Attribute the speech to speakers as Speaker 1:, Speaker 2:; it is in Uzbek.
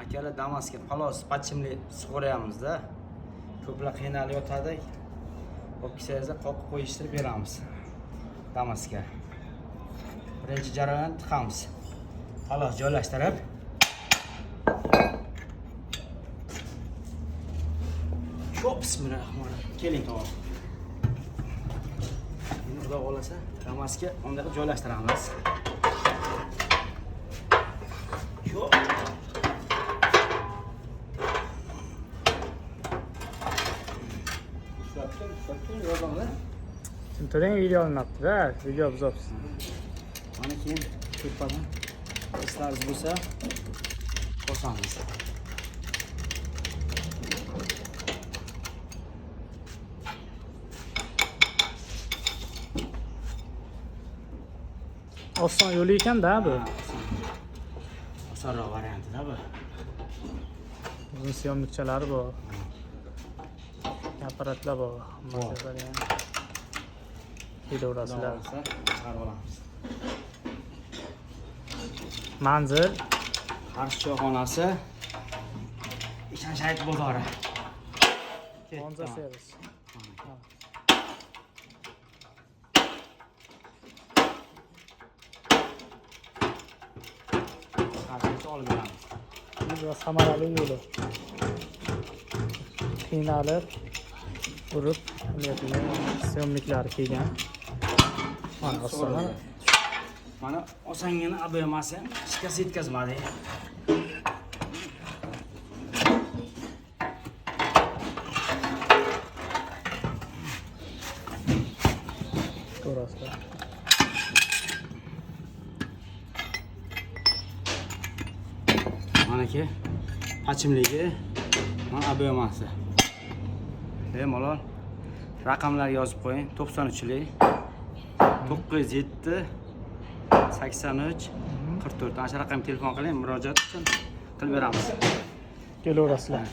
Speaker 1: akalar Damas'ga xolos pachimli sug'oryapmiz-da. Ko'plar qiynalib yotadi. O'pkasingizda qoqib qo'yishtirib beramiz. Damas'ga. Birinchi jarayon tiqamiz. Xolos joylashtirib. Çok bismillahirrahmanirrahim. Keling to'g'ri. Endi xudo xolasa Damas'ga undaqib joylashtiramiz. Yo'q.
Speaker 2: Turing video olinapti-da, video buzapsiz.
Speaker 1: Mana keyin ko'ppadan ishlaringiz bo'lsa qo'shamiz.
Speaker 2: Oson yo'li ekan-da bu.
Speaker 1: Osonroq varianti-da bu.
Speaker 2: Uzun syomnikchalari bor. Apparatlar bor. Videolarlar.
Speaker 1: Chiqarib olamiz.
Speaker 2: Manzil.
Speaker 1: Qarshi choyxonasi. Ishon shahid bozori.
Speaker 2: Monza servis.
Speaker 1: Qarshiga olib beramiz.
Speaker 2: Bu samarali yo'li. Qiynalib, urib, olayotgan syomniklar kelgan. Mana osona.
Speaker 1: Mana osongina ABMasi shikast yetkazmadi.
Speaker 2: To'g'risi.
Speaker 1: Mana ki pachimligi, mana ABMasi. Bemalol raqamlar yozib qo'ying. 93lik 907 83 44. Ana shu raqamga telefon qiling, murojaat uchun qilib beramiz.
Speaker 2: Kelaverasizlar.